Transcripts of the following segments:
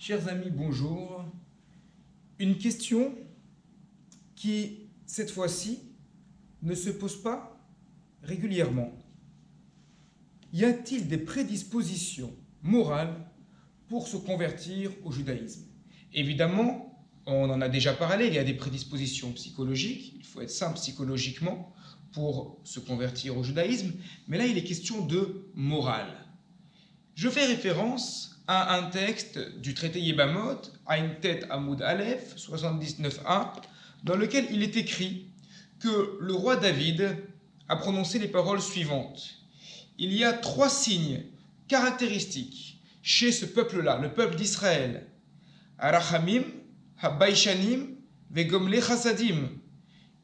Chers amis, bonjour. Une question qui, cette fois-ci, ne se pose pas régulièrement. Y a-t-il des prédispositions morales pour se convertir au judaïsme? Évidemment, on en a déjà parlé, il y a des prédispositions psychologiques, il faut être sain psychologiquement pour se convertir au judaïsme, mais là il est question de morale. Je fais référence à un texte du traité Yebamot, Ain Tet Amoud Aleph, 79a, dans lequel il est écrit que le roi David a prononcé les paroles suivantes. Il y a 3 signes caractéristiques chez ce peuple-là, le peuple d'Israël. Arachamim, Habaishanim, Vegomle Chassadim.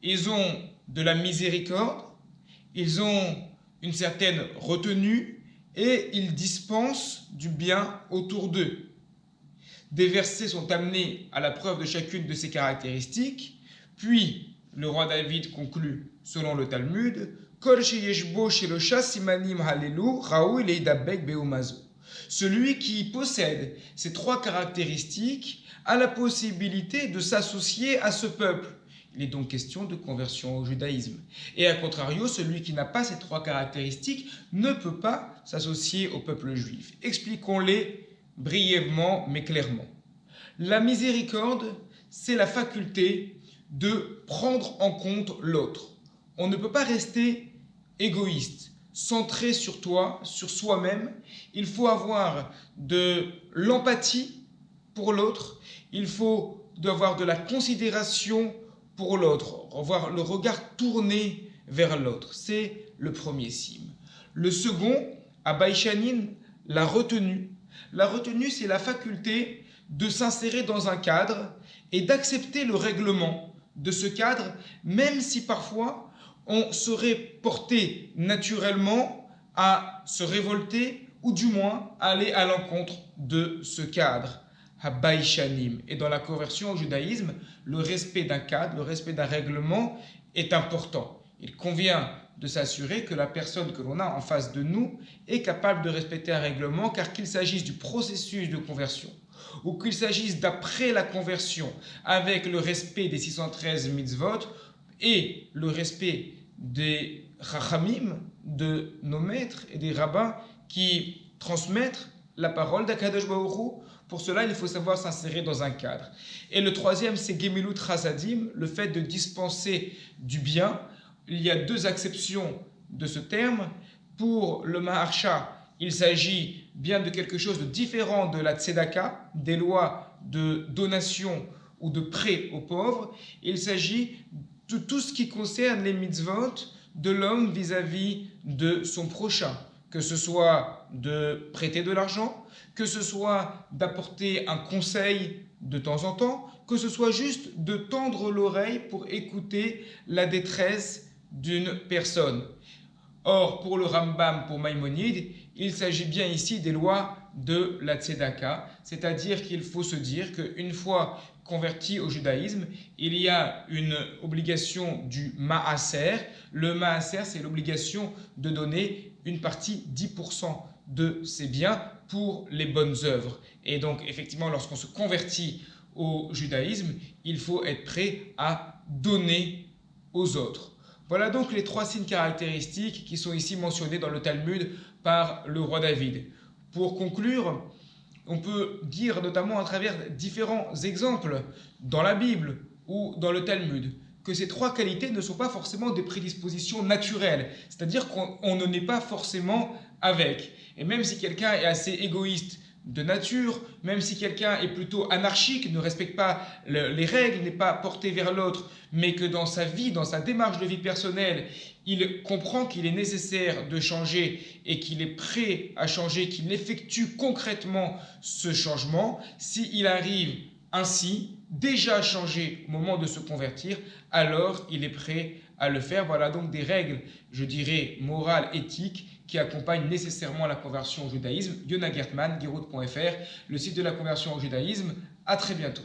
Ils ont de la miséricorde, ils ont une certaine retenue, et ils dispensent du bien autour d'eux. Des versets sont amenés à la preuve de chacune de ces caractéristiques, puis le roi David conclut, selon le Talmud, Kol sheyeshbo shelosha simanim halelu raoui leidabek beumazo. Celui qui possède ces 3 caractéristiques a la possibilité de s'associer à ce peuple. Il est donc question de conversion au judaïsme. Et à contrario, celui qui n'a pas ces 3 caractéristiques ne peut pas s'associer au peuple juif. Expliquons-les brièvement mais clairement. La miséricorde, c'est la faculté de prendre en compte l'autre. On ne peut pas rester égoïste, centré sur toi, sur soi-même. Il faut avoir de l'empathie pour l'autre. Il faut avoir de la considération pour l'autre, avoir le regard tourné vers l'autre. C'est le premier signe. Le second, à Baïchanin, la retenue. La retenue, c'est la faculté de s'insérer dans un cadre et d'accepter le règlement de ce cadre, même si parfois on serait porté naturellement à se révolter ou du moins à aller à l'encontre de ce cadre. Habaïchanim. Et dans la conversion au judaïsme, le respect d'un cadre, le respect d'un règlement est important. Il convient de s'assurer que la personne que l'on a en face de nous est capable de respecter un règlement, car qu'il s'agisse du processus de conversion ou qu'il s'agisse d'après la conversion avec le respect des 613 mitzvot et le respect des rachamim, de nos maîtres et des rabbins qui transmettent la parole d'Akadosh Baruch Hu. Pour cela, il faut savoir s'insérer dans un cadre. Et le troisième, c'est Gemilut Chassadim, le fait de dispenser du bien. Il y a 2 acceptions de ce terme. Pour le Maharsha, il s'agit bien de quelque chose de différent de la Tzedaka, des lois de donation ou de prêt aux pauvres. Il s'agit de tout ce qui concerne les mitzvot de l'homme vis-à-vis de son prochain, que ce soit de prêter de l'argent, que ce soit d'apporter un conseil de temps en temps, que ce soit juste de tendre l'oreille pour écouter la détresse d'une personne. Or, pour le Rambam, pour Maïmonide, il s'agit bien ici des lois de la Tzedaka, c'est-à-dire qu'il faut se dire qu'une fois converti au judaïsme, il y a une obligation du Maaser. Le Maaser, c'est l'obligation de donner une partie, 10% de ses biens pour les bonnes œuvres. Et donc, effectivement, lorsqu'on se convertit au judaïsme, il faut être prêt à donner aux autres. Voilà donc les 3 signes caractéristiques qui sont ici mentionnés dans le Talmud par le roi David. Pour conclure, on peut dire notamment à travers différents exemples dans la Bible ou dans le Talmud que ces 3 qualités ne sont pas forcément des prédispositions naturelles, c'est-à-dire qu'on ne naît pas forcément avec. Et même si quelqu'un est assez égoïste de nature, même si quelqu'un est plutôt anarchique, ne respecte pas les règles, n'est pas porté vers l'autre, mais que dans sa vie, dans sa démarche de vie personnelle, il comprend qu'il est nécessaire de changer et qu'il est prêt à changer, qu'il effectue concrètement ce changement, s'il arrive ainsi, déjà changé au moment de se convertir, alors il est prêt à le faire. Voilà donc des règles, je dirais, morales, éthiques, qui accompagnent nécessairement la conversion au judaïsme. Yona Gertman, Giroud.fr, le site de la conversion au judaïsme. À très bientôt.